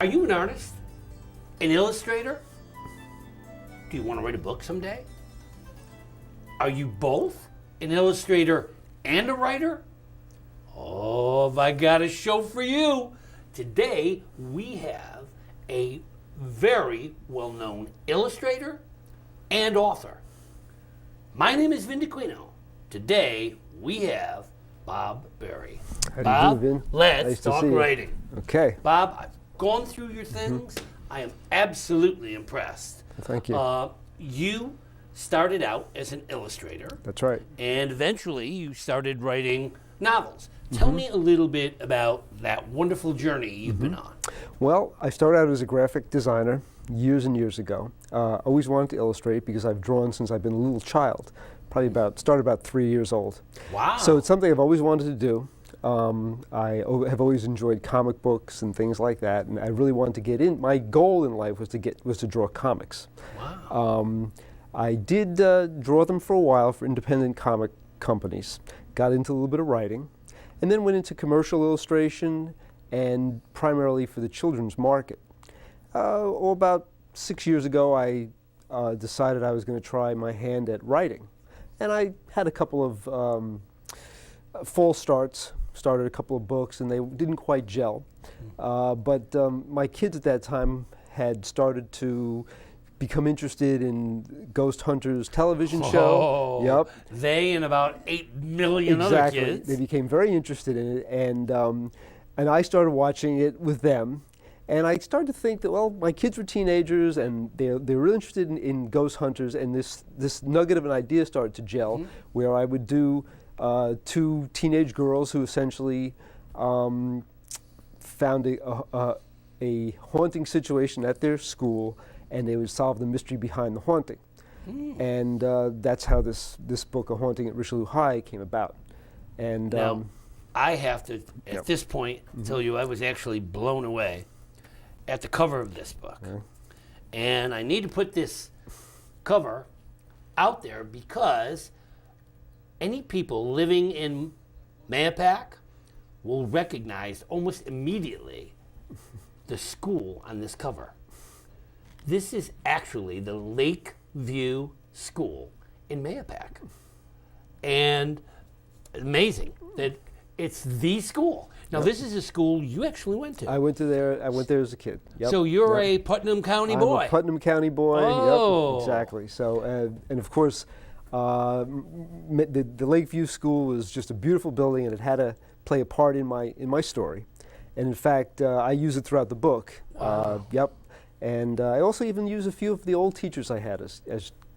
Are you an artist? An illustrator? Do you want to write a book someday? Are you both? An illustrator and a writer? Oh, have I got a show for you. Today, we have a very well-known illustrator and author. My name is Vincent T. Today, we have Bob Berry. How Bob, do you do, Vin? let's Nice to talk see you. writing. Okay. Bob, I've gone through your things. I am absolutely impressed. Thank you. You started out as an illustrator. That's right. And eventually you started writing novels. Tell me a little bit about that wonderful journey you've been on. Well, I started out as a graphic designer years and years ago. Always wanted to illustrate because I've drawn since I've been a little child. Started about 3 years old. Wow. So it's something I've always wanted to do. Have always enjoyed comic books and things like that, and I really wanted to get in. My goal in life was to draw comics. Wow. I did draw them for a while for independent comic companies. Got into a little bit of writing, and then went into commercial illustration and primarily for the children's market. About 6 years ago, I decided I was going to try my hand at writing, and I had a couple of false starts. Started a couple of books, and they didn't quite gel. But my kids at that time had started to become interested in Ghost Hunters television show. Yep. They and about 8 million other kids. They became very interested in it, and I started watching it with them. And I started to think that, well, my kids were teenagers, and they're really interested in Ghost Hunters, and this nugget of an idea started to gel, where I would do two teenage girls who essentially found a haunting situation at their school, and they would solve the mystery behind the haunting. And that's how this book, A Haunting at Richelieu High, came about. And now, I have to, at this point, tell you I was actually blown away at the cover of this book. And I need to put this cover out there because any people living in Mahopac will recognize almost immediately the school on this cover. This is actually the Lakeview School in Mahopac. And amazing that it's the school. Now, this is a school you actually went to. I went there as a kid. Yep. So you're a Putnam County boy. I'm a Putnam County boy. Oh. Yep, exactly. So, and of course, the Lakeview School was just a beautiful building, and it had to play a part in my story. And in fact, I use it throughout the book. Wow. And I also even use a few of the old teachers I had as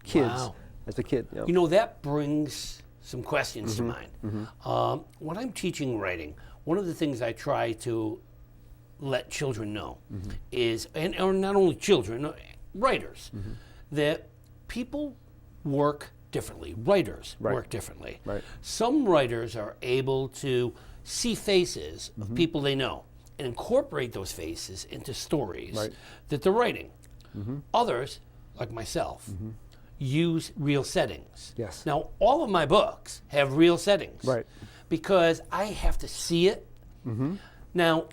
kids, as a kid. You know, that brings some questions to mind. When I'm teaching writing, one of the things I try to let children know is, or not only children, writers, that people work differently. Writers work differently. Right. Some writers are able to see faces of people they know and incorporate those faces into stories that they're writing. Others, like myself, use real settings. Yes. Now, all of my books have real settings. Right. Because I have to see it. Now,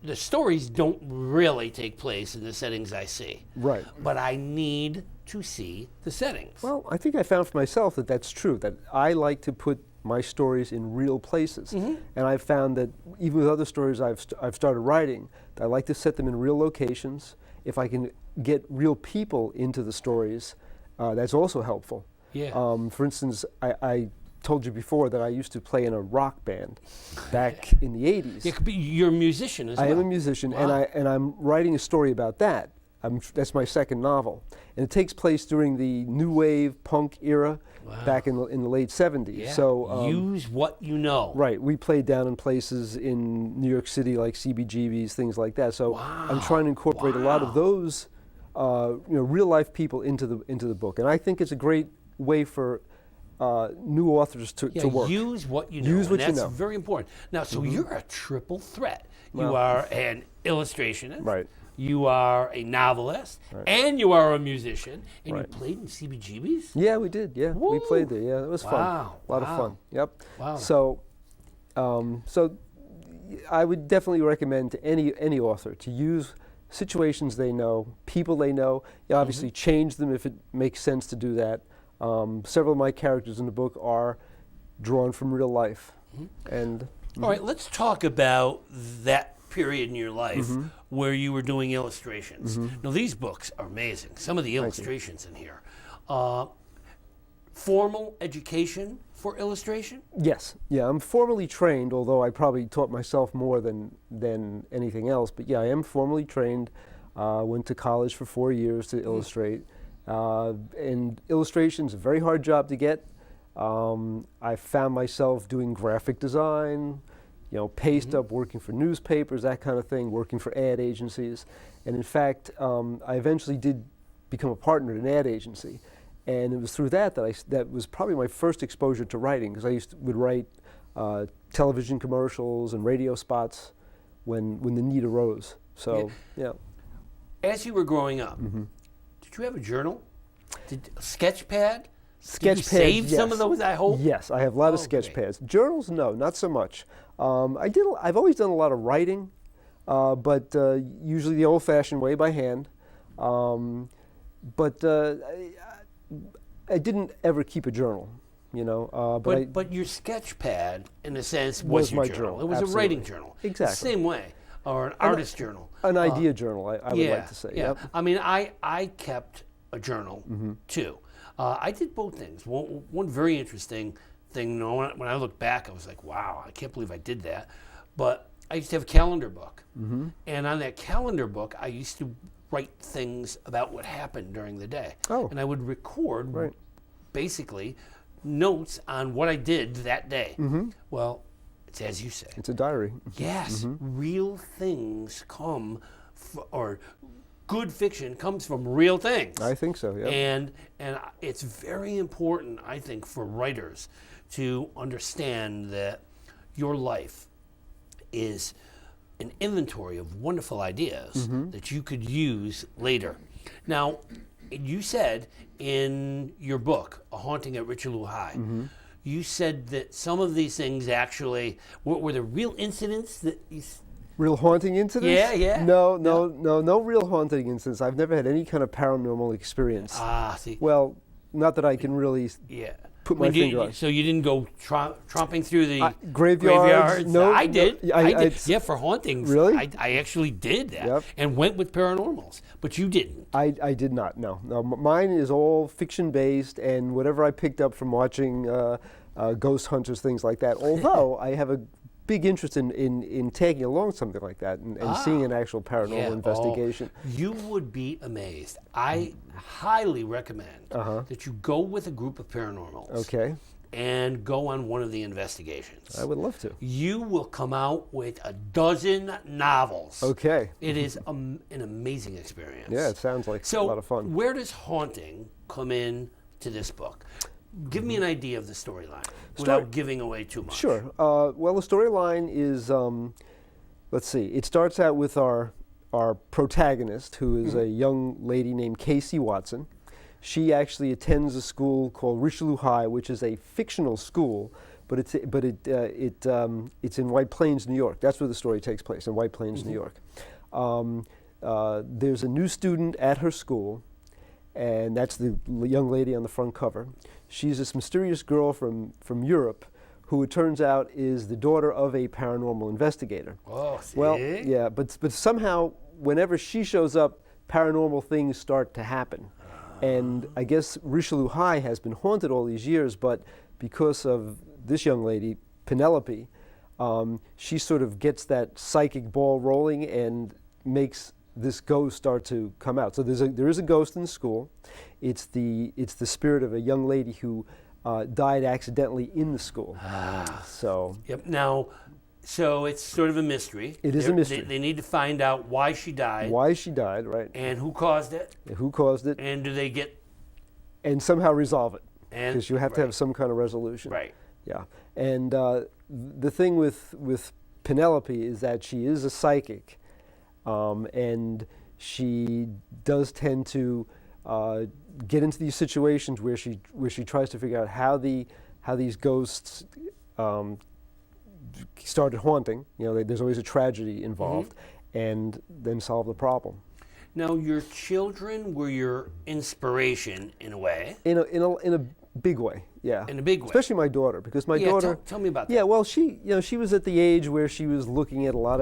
the stories don't really take place in the settings I see. Right. But I need to see the settings. Well, I think I found for myself that that's true, that I like to put my stories in real places. And I've found that even with other stories I've started writing, that I like to set them in real locations. If I can get real people into the stories, that's also helpful. Yeah. For instance, I told you before that I used to play in a rock band back in the 80s. Yeah, you're a musician as well. I am a musician, and I'm writing a story about that. That's my second novel, and it takes place during the new wave punk era back in the late 70s. Yeah. So use what you know. Right, we played down in places in New York City like CBGB's, things like that. So I'm trying to incorporate a lot of those, real life people into the book, and I think it's a great way for new authors to work. Use what you know. Use what you know. That's very important. Now, so you're a triple threat. You are an illustrationist. Right. You are a novelist, and you are a musician, and you played in CBGB's? Yeah, we did. Yeah, Woo. we played there. Yeah, it was fun. A lot of fun. Yep. Wow. So, so I would definitely recommend to any author to use situations they know, people they know. You obviously change them if it makes sense to do that. Several of my characters in the book are drawn from real life. And all right, let's talk about that period in your life where you were doing illustrations. Now, these books are amazing. Some of the illustrations in here. Formal education for illustration? yes, yeah, I'm formally trained, although I probably taught myself more than anything else. But yeah, I am formally trained. Went to college for 4 years to illustrate. And illustration's a very hard job to get. I found myself doing graphic design, paste up, working for newspapers, that kind of thing, working for ad agencies. And in fact, I eventually did become a partner in an ad agency. And it was through that that was probably my first exposure to writing, because I would write television commercials and radio spots when the need arose. So, yeah. As you were growing up, did you have a journal? Did a sketch pad? Sketch Did you pads, save some of those, I hope? Yes, I have a lot of sketch great. pads. Journals, no, not so much. I've always done a lot of writing, but usually the old-fashioned way, by hand. But I didn't ever keep a journal, But your sketch pad, in a sense, was your my journal. It was absolutely. a writing journal. Exactly. The same way, or an artist journal. An idea journal, I would like to say. Yeah. Yep. I mean, I kept a journal too. I did both things. One very interesting thing, when I look back, I was like, wow, I can't believe I did that. But I used to have a calendar book. And on that calendar book, I used to write things about what happened during the day. Oh. And I would record, Right. basically, notes on what I did that day. Well, it's as you say. It's a diary. Yes, real things or good fiction comes from real things. I think so, yeah. And it's very important, I think, for writers to understand that your life is an inventory of wonderful ideas that you could use later. Now, you said in your book, A Haunting at Richelieu High, you said that some of these things actually were the real incidents that you. Real haunting incidents? Yeah. No real haunting incidents. I've never had any kind of paranormal experience. See. Well, not that I can really put my finger on. So you didn't go tromping through the graveyards? No, I did. no, I did. Yeah, for hauntings. Really? I actually did that. Yep. And went with paranormals, but you didn't. I did not, no. Mine is all fiction-based, and whatever I picked up from watching Ghost Hunters, things like that. Although I have a big interest in tagging along something like that and seeing an actual paranormal investigation. You would be amazed. I highly recommend that you go with a group of paranormals. Okay. And go on one of the investigations. I would love to. You will come out with a dozen novels. Okay. It is an amazing experience. Yeah, it sounds like a lot of fun. So where does haunting come in to this book? Give me an idea of the storyline without giving away too much. Sure. Well, the storyline is, let's see, it starts out with our protagonist, who is a young lady named Casey Watson. She actually attends a school called Richelieu High, which is a fictional school, but it's in White Plains, New York. That's where the story takes place, in White Plains, New York. There's a new student at her school, and that's the young lady on the front cover. She's this mysterious girl from Europe, who it turns out is the daughter of a paranormal investigator. Oh, see? Well, yeah, but somehow whenever she shows up, paranormal things start to happen. And I guess Richelieu High has been haunted all these years, but because of this young lady, Penelope, she sort of gets that psychic ball rolling and makes this ghost start to come out. So there is a ghost in the school. It's the spirit of a young lady who died accidentally in the school. So. Yep. Now, so it's sort of a mystery. It is a mystery. They need to find out why she died. Why she died, right? And who caused it. Who caused it. And do they get. And somehow resolve it. And because you have to have some kind of resolution. Right. Yeah. And the thing with Penelope is that she is a psychic. And she does tend to get into these situations where she tries to figure out how these ghosts started haunting. There's always a tragedy involved, and then solve the problem. Now, your children were your inspiration in a way. In a big way, yeah. In a big way. Especially my daughter, because my Yeah, daughter. tell me about that. Yeah, well, she was at the age where she was looking at a lot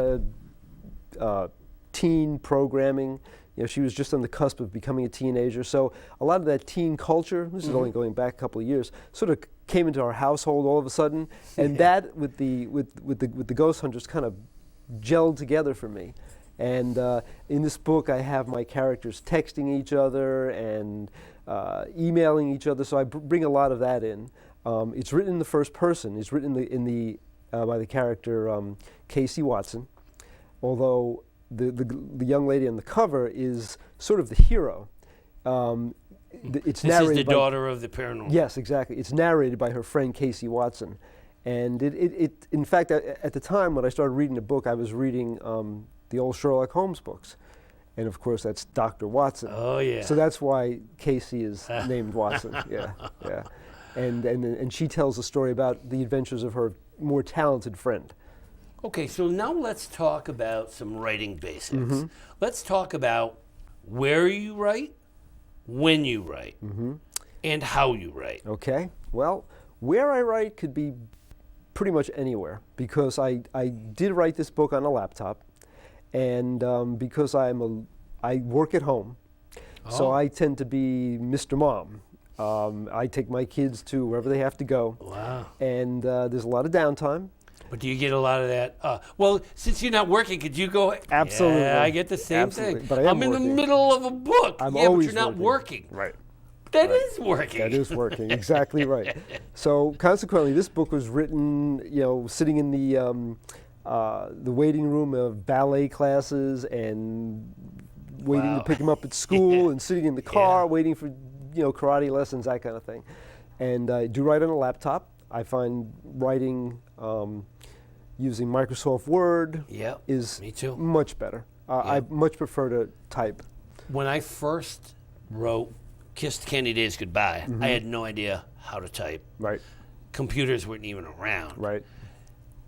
of teen programming. She was just on the cusp of becoming a teenager. So a lot of that teen culture, this is only going back a couple of years, sort of came into our household all of a sudden, and that with the Ghost Hunters kind of gelled together for me. And in this book, I have my characters texting each other and emailing each other. So I bring a lot of that in. It's written in the first person. It's written by the character Casey Watson, although the young lady on the cover is sort of the hero. This is the daughter of the paranormal. Yes, exactly. It's narrated by her friend Casey Watson. And it in fact, at the time when I started reading the book, I was reading the old Sherlock Holmes books. And of course, that's Dr. Watson. Oh, yeah. So that's why Casey is named Watson. Yeah, yeah. And she tells a story about the adventures of her more talented friend. Okay, so now let's talk about some writing basics. Let's talk about where you write, when you write, and how you write. Okay. Well, where I write could be pretty much anywhere, because I did write this book on a laptop, and because I work at home, so I tend to be Mr. Mom. I take my kids to wherever they have to go. Wow. And there's a lot of downtime. But do you get a lot of that? Well, since you're not working, could you go? Absolutely. Yeah, I get the same thing. But I'm in the working. middle of a book. I'm yeah, always but you're not working. Right. That is working. That is working. Exactly right. So consequently, this book was written, sitting in the waiting room of ballet classes and waiting to pick them up at school, and sitting in the car waiting for karate lessons, that kind of thing. And I do write on a laptop. I find writing using Microsoft Word is me too. much better. I much prefer to type. When I first wrote Kissed Candy Days Goodbye, I had no idea how to type. Right. Computers weren't even around. Right.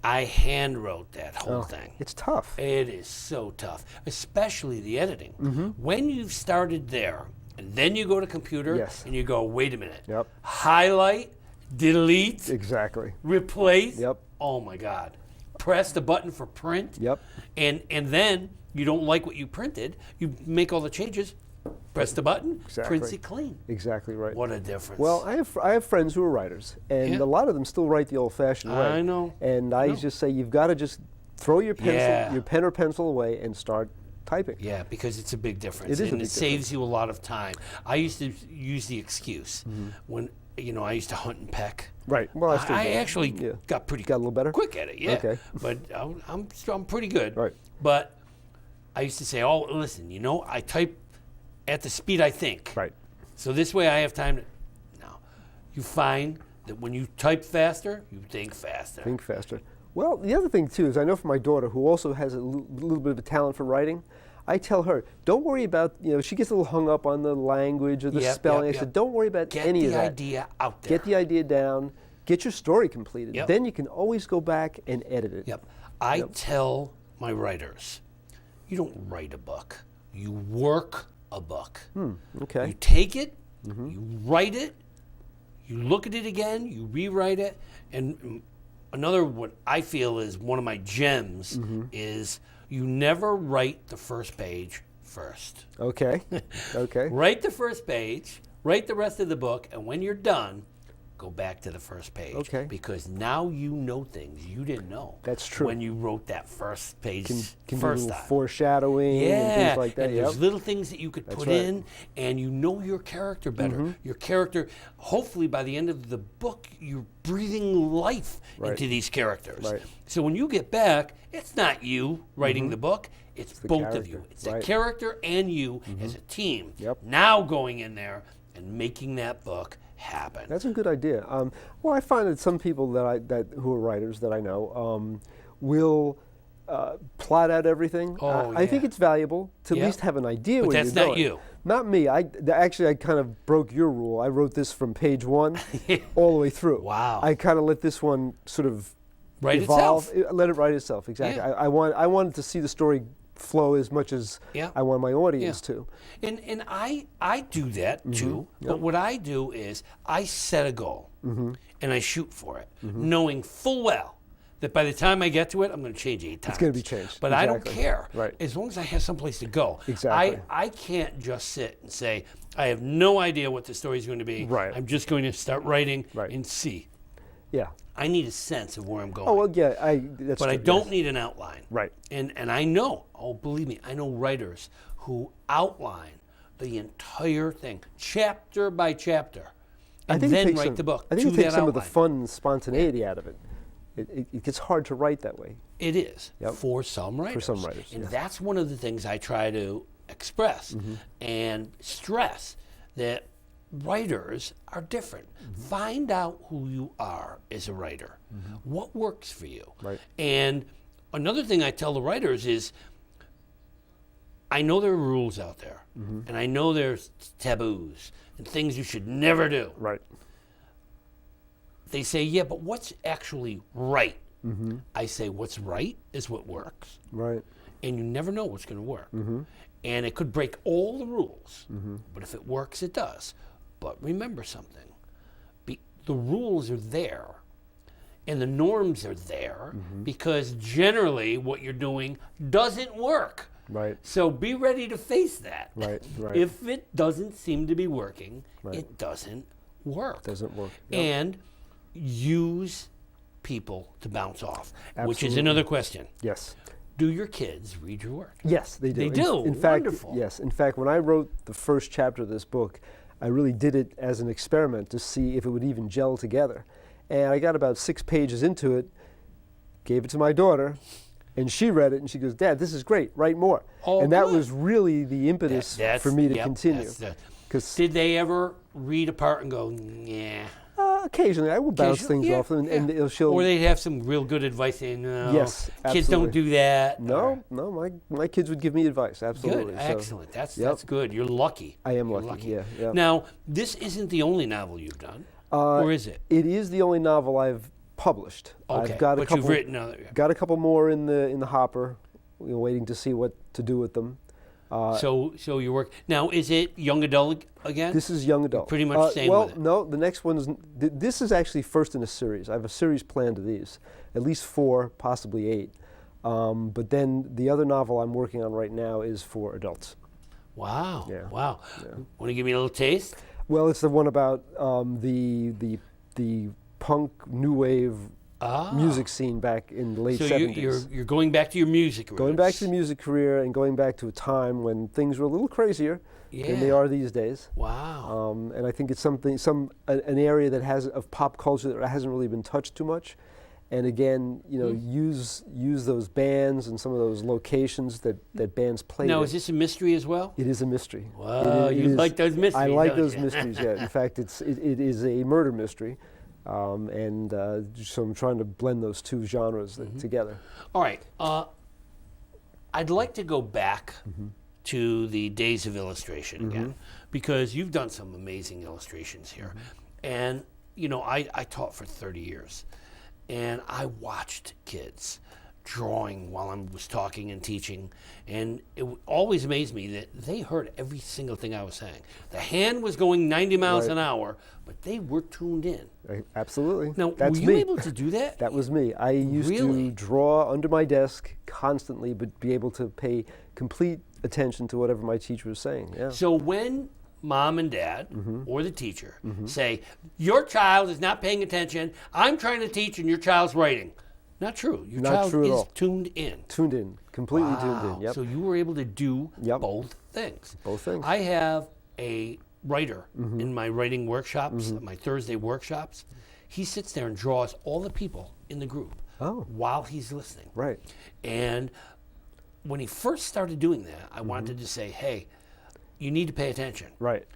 I hand wrote that whole thing. It's tough. It is so tough, especially the editing. When you've started there, and then you go to computer, and you go, wait a minute. Yep. Highlight, delete, Exactly. replace. Yep. Oh my God. Press the button for print. Yep. And then you don't like what you printed. You make all the changes. Press the button. Exactly. Prints it clean. Exactly right. What a difference. Well, I have friends who are writers, and a lot of them still write the old-fashioned way. I know. And I just say you've got to just throw your pencil, your pen or pencil away, and start typing. Yeah, because it's a big difference. It is a and big it saves you a lot of time. I used to use the excuse when I used to hunt and peck. Right. Well, I actually got a little better? quick at it. Yeah. Okay. But I'm pretty good. Right. But I used to say, oh, listen, I type at the speed I think. Right. So this way I have time to. No, you find that when you type faster, you think faster. Think faster. Well, the other thing too is I know from my daughter, who also has a little bit of a talent for writing. I tell her, don't worry about, she gets a little hung up on the language or the spelling. I said, don't worry about any of that. Get the idea out there. Get the idea down. Get your story completed. Yep. Then you can always go back and edit it. Yep. I tell my writers, you don't write a book. You work a book. Okay. You take it, you write it, you look at it again, you rewrite it, and another what I feel is one of my gems is you never write the first page first. Okay. Okay. Write the first page, write the rest of the book, and when you're done, go back to the first page. Okay. Because now you know things you didn't know. That's true. When you wrote that first page Can do a first little time. foreshadowing and things like that. And there's little things that you could put right. in, and you know your character better. Your character, hopefully by the end of the book, you're breathing life into these characters. Right. So when you get back, it's not you writing the book, it's both of you. character. It's the character and you as a team. Yep. Now going in there and making that book happen. That's a good idea. Well, I find that some people who are writers that I know will plot out everything. I think it's valuable to at least have an idea where you're going. But that's not you. Not me. Actually, I kind of broke your rule. I wrote this from page 1 all the way through. Wow. I kind of let this one sort of Write evolve. itself. Let it write itself. Exactly. Yeah. I wanted to see the story flow as much as Yeah. I want my audience to. And I do that too. But what I do is I set a goal and I shoot for it, knowing full well that by the time I get to it, I'm going to change 8 times. It's going to be changed. But I don't Exactly. care. Right. As long as I have someplace to go. Exactly. I can't just sit and say, I have no idea what the story is going to be. Right. I'm just going to start writing Right. and see. Yeah. I need a sense of where I'm going. Oh, well, yeah, that's but true, I don't yes. need an outline. Right. And I know, believe me, I know writers who outline the entire thing, chapter by chapter, and then takes write the book. I think to it takes that some of the outline. fun and spontaneity out of it. It gets hard to write that way. It is Yep. for some writers. some writers, And yes. that's one of the things I try to express and stress, that writers are different. Find out who you are as a writer. What works for you. Right. And another thing I tell the writers is, I know there are rules out there, and I know there's taboos and things you should never do. Right. They say, yeah, but what's actually right? I say, what's right is what works. Right. And you never know what's going to work. And it could break all the rules, but if it works, it does. But remember something. The rules are there, and the norms are there, because generally what you're doing doesn't work. Right. So be ready to face that. Right. Right. If it doesn't seem to be working, Right. it doesn't work. Doesn't work. Yep. And use people to bounce off, which is Absolutely. another question. Yes. Do your kids read your work? Yes, they do. They do. In fact, Wonderful. yes. In fact, when I wrote the first chapter of this book, I really did it as an experiment to see if it would even gel together. And I got about 6 pages into it, gave it to my daughter, and she read it, and she goes, "Dad, this is great. Write more." Oh, and that good. was really the impetus for me to continue. Because Did they ever read a part and go, yeah? occasionally I will bounce things Occasionally, off them, yeah, and yeah. she'll. Or they'd have some real good advice saying, no, Yes, kids don't absolutely. do that. No, my kids would give me advice. Absolutely. Good, So, excellent. That's yep. good. You're lucky. I am You're lucky, yeah, yeah. Now, this isn't the only novel you've done, or is it? It is the only novel I've published. Okay, I've got a but couple. you've written other. Got a couple more in the hopper, waiting to see what to do with them. So your work now, is it young adult again? This is young adult. Pretty much same well, with it. no, the next one is. This is actually first in a series. I have a series planned of these, at least 4, possibly 8. But then the other novel I'm working on right now is for adults. Wow. Yeah. Wow. Want to give me a little taste? Well, it's the one about the punk new wave music scene back in the late So 70s. you're going back to your music roots. Going back to the music career and going back to a time when things were a little crazier than they Yeah. are these days. Wow. And I think it's an area that has of pop culture that hasn't really been touched too much. And again, use those bands and some of those locations that bands play. Now, in. is this a mystery as well? It is a mystery. Wow, It you is- like those mysteries, I like don't those you? mysteries. Yeah. In fact, it is a murder mystery, and so I'm trying to blend those two genres together. All right. I'd like to go back to the days of illustration again, because you've done some amazing illustrations here. And, I taught for 30 years, and I watched kids drawing while I was talking and teaching, and it always amazed me that they heard every single thing I was saying. The hand was going 90 miles Right. an hour, but they were tuned in. Absolutely. Now, That's were you me. able to do that? That was me. I used Really? to draw under my desk constantly, but be able to pay complete attention to whatever my teacher was saying. Yeah. So when mom and dad or the teacher say, your child is not paying attention, I'm trying to teach and your child's writing. Not true. Your Not child true at is all. tuned in. Tuned in, completely tuned Wow. in. Yep. So you were able to do Yep. both things. Both things. I have a writer in my writing workshops, my Thursday workshops. He sits there and draws all the people in the group while he's listening. Right. And when he first started doing that, I wanted to say, hey, you need to pay attention. Right.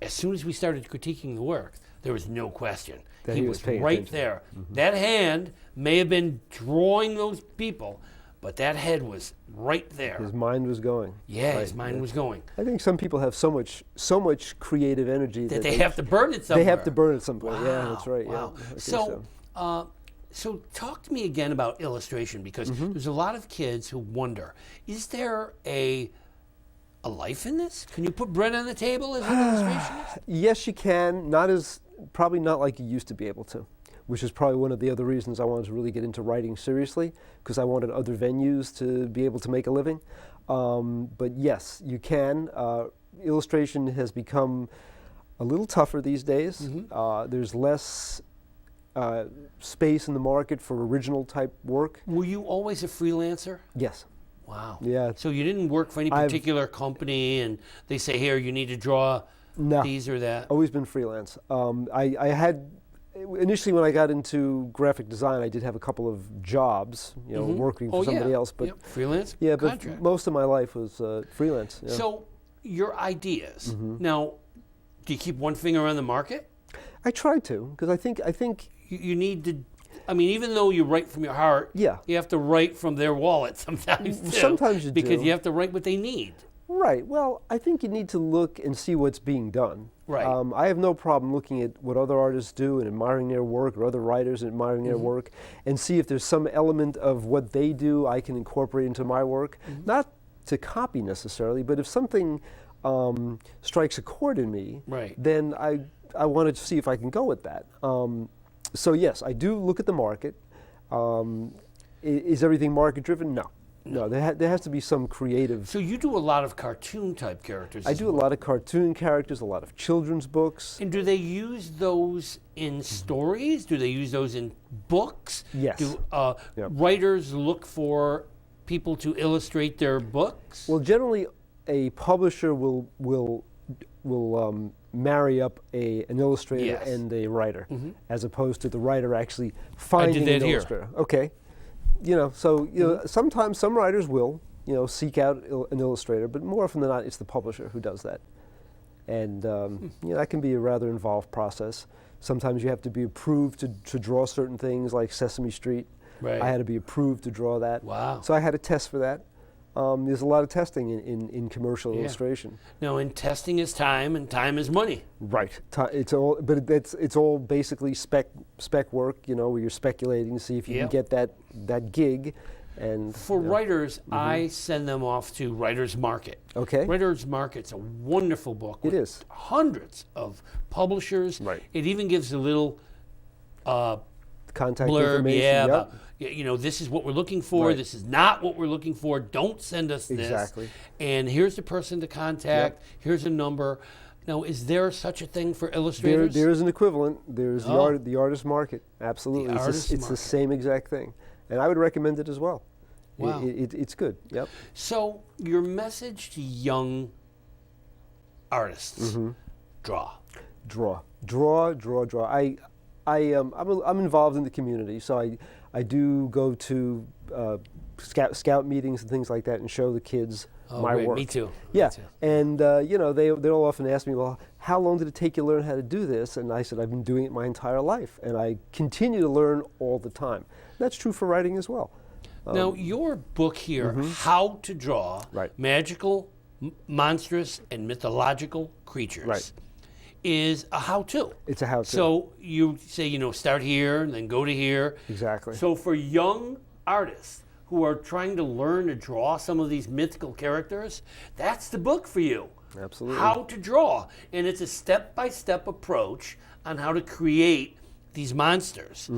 As soon as we started critiquing the work, there was no question. That He he was was paying right attention. there. That hand may have been drawing those people, but that head was right there. His mind was going. Yeah, Right, his mind yeah. was going. I think some people have so much creative energy That they have to burn it they somewhere. have to burn it somewhere. Yeah, that's right. Wow. Yeah, I think So, So talk to me again about illustration, because there's a lot of kids who wonder, is there a life in this? Can you put bread on the table as an illustrationist? Yes, you can. Probably not like you used to be able to, which is probably one of the other reasons I wanted to really get into writing seriously, because I wanted other venues to be able to make a living. But yes, you can. Illustration has become a little tougher these days. There's less space in the market for original type work. Were you always a freelancer? Yes. Wow. Yeah. So you didn't work for any particular company and they say, here, you need to draw these or that? Always been freelance. I had, initially when I got into graphic design, I did have a couple of jobs, working for somebody else. But freelance? Yeah, contract. But most of my life was freelance. Yeah. So your ideas, now, do you keep one finger on the market? I try to, because I think you need to, I mean, even though you write from your heart, you have to write from their wallet sometimes too. Sometimes you do. Because you have to write what they need. Right. Well, I think you need to look and see what's being done. Right. I have no problem looking at what other artists do and admiring their work, or other writers and admiring their work, and see if there's some element of what they do I can incorporate into my work. Not to copy necessarily, but if something strikes a chord in me, then I wanted to see if I can go with that. So yes, I do look at the market. Is everything market driven? No. No, there has to be some creative. So you do a lot of cartoon type characters. I do a lot of cartoon characters, a lot of children's books. And do they use those in stories? Do they use those in books? Yes. Do writers look for people to illustrate their books? Well, generally, a publisher will marry up an illustrator and a writer, as opposed to the writer actually finding an illustrator. Okay. Sometimes some writers will, seek out an illustrator, but more often than not, it's the publisher who does that. And, that can be a rather involved process. Sometimes you have to be approved to draw certain things, like Sesame Street. Right. I had to be approved to draw that. Wow. So I had a test for that. There's a lot of testing in commercial illustration. Now, and testing is time, and time is money. Right. It's all basically spec work. Where you're speculating to see if you can get that gig. And for writers, I send them off to Writers Market. Okay. Writers Market's a wonderful book. It is. Hundreds of publishers. Right. It even gives a little contact blurb, information. about, this is what we're looking for. This is not what we're looking for. Don't send us this. Exactly. And here's the person to contact. Here's a number. Now, is there such a thing for illustrators? There is an equivalent. There's the artist market. Absolutely. It's the same exact thing. And I would recommend it as well. Wow. It's good. Yep. So your message to young artists, draw. I'm involved in the community, so I do go to scout meetings and things like that and show the kids my work. Me too. Yeah, Me too. and they'll often ask me, well, how long did it take you to learn how to do this? And I said, I've been doing it my entire life, and I continue to learn all the time. That's true for writing as well. Now, your book here, How to Draw Magical, Monstrous, and Mythological Creatures, is a how-to. It's a how-to. So you say, start here and then go to here. Exactly. So for young artists who are trying to learn to draw some of these mythical characters, that's the book for you. Absolutely. How to Draw. And it's a step-by-step approach on how to create these monsters.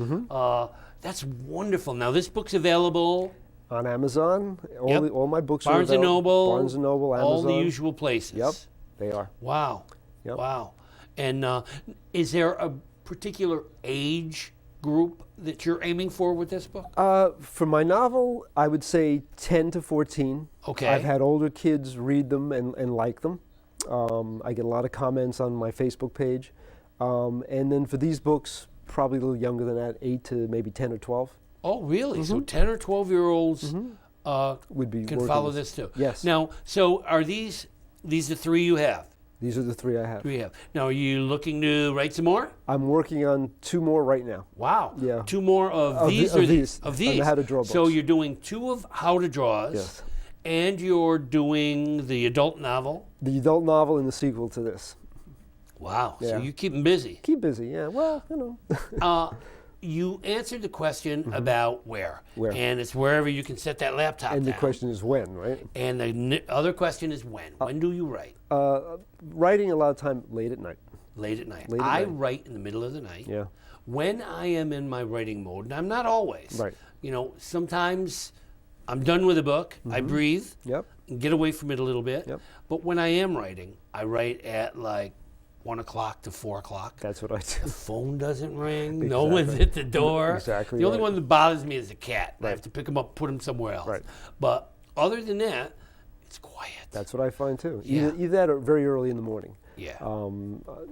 That's wonderful. Now, this book's available on Amazon. All my books are Barnes & available. Noble. Barnes & Noble, Amazon. All the usual places. Yep, they are. Wow. Yep. Wow. And is there a particular age group that you're aiming for with this book? For my novel, I would say 10 to 14. Okay. I've had older kids read them and like them. I get a lot of comments on my Facebook page. And then for these books, probably a little younger than that, 8 to maybe 10 or 12. Oh, really? So 10 or 12-year-olds can follow this too? Yes. Now, so are these the three you have? These are the three I have. Now, are you looking to write some more? I'm working on 2 more right now. Wow. Yeah. 2 more of these? Of these. Of these. On the how to draw books. So you're doing 2 of how to draws. Yes. And you're doing the adult novel. The adult novel and the sequel to this. Wow. Yeah. So you keep them busy. Keep busy, yeah. Well, you answered the question about where. Where. And it's wherever you can set that laptop And down. the question is when, right? And the other question is when. When do you write? Writing a lot of time late at night. Late at night. Late at I night. write in the middle of the night. Yeah. When I am in my writing mode, and I'm not always. Right. You know, sometimes I'm done with a book, I breathe, Yep. and get away from it a little bit. Yep. But when I am writing, I write at like 1 o'clock to 4 o'clock. That's what I do. The phone doesn't ring. No Exactly. one's at the door. Exactly The only right. one that bothers me is the cat. I Right. have to pick him up, put him somewhere else. Right. But other than that, it's quiet. That's what I find too. Yeah. Either that or very early in the morning. Yeah.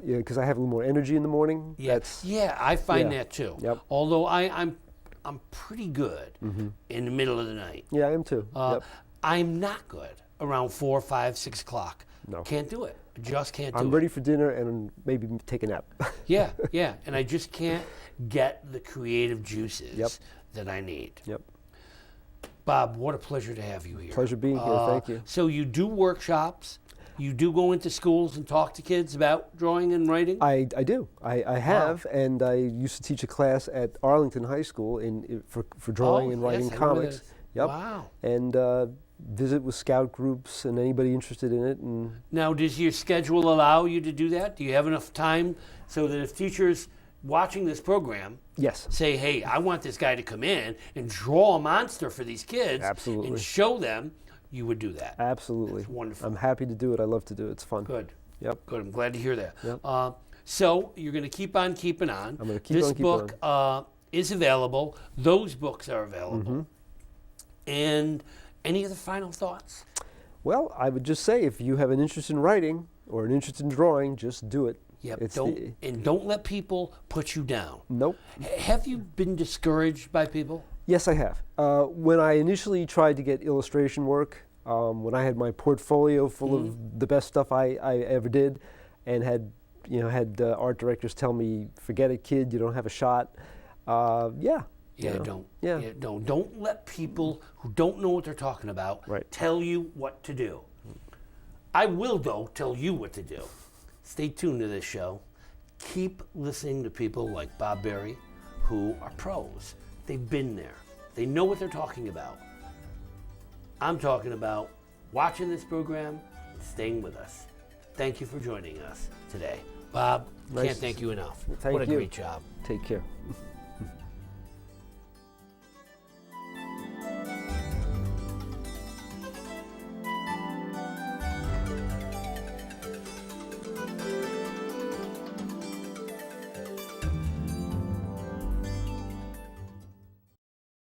Yeah, because I have a little more energy in the morning. Yeah. That's, Yeah, I find yeah. that too. Yep. Although I'm pretty good in the middle of the night. yeah, I am too. Yep. I'm not good around 4, 5, 6 o'clock. No. Can't do it. I just can't do I'm it. ready for dinner and maybe take a nap. Yeah, yeah. And I just can't get the creative juices Yep. that I need. Yep. Bob, what a pleasure to have you here. Pleasure being here. Thank you. So you do workshops. You do go into schools and talk to kids about drawing and writing? I do. I have, and I used to teach a class at Arlington High School for drawing and writing yes, I remember comics. this. Yep. Wow. And visit with scout groups and anybody interested in it. And Now, does your schedule allow you to do that? Do you have enough time so that if teachers watching this program yes, say, hey, I want this guy to come in and draw a monster for these kids Absolutely. and show them, you would do that? absolutely. That's wonderful. I'm happy to do it. I love to do it. It's fun. Good. Yep. Good. I'm glad to hear that. Yep. So you're going to keep on keeping on. I'm gonna keep this on keeping book is available. Those books are available. And any other final thoughts? Well, I would just say if you have an interest in writing or an interest in drawing, just do it. Yep. It's Don't let people put you down. Nope. Have you been discouraged by people? Yes, I have. When I initially tried to get illustration work, when I had my portfolio full of the best stuff I ever did, and had art directors tell me, "Forget it, kid. You don't have a shot." Yeah. Yeah, you know, don't. Yeah. Don't let people who don't know what they're talking about Right. tell you what to do. I will, though, tell you what to do. Stay tuned to this show. Keep listening to people like Bob Berry, who are pros. They've been there. They know what they're talking about. I'm talking about watching this program and staying with us. Thank you for joining us today. Bob, Nice. can't thank you enough. Thank what a you. great job. Take care.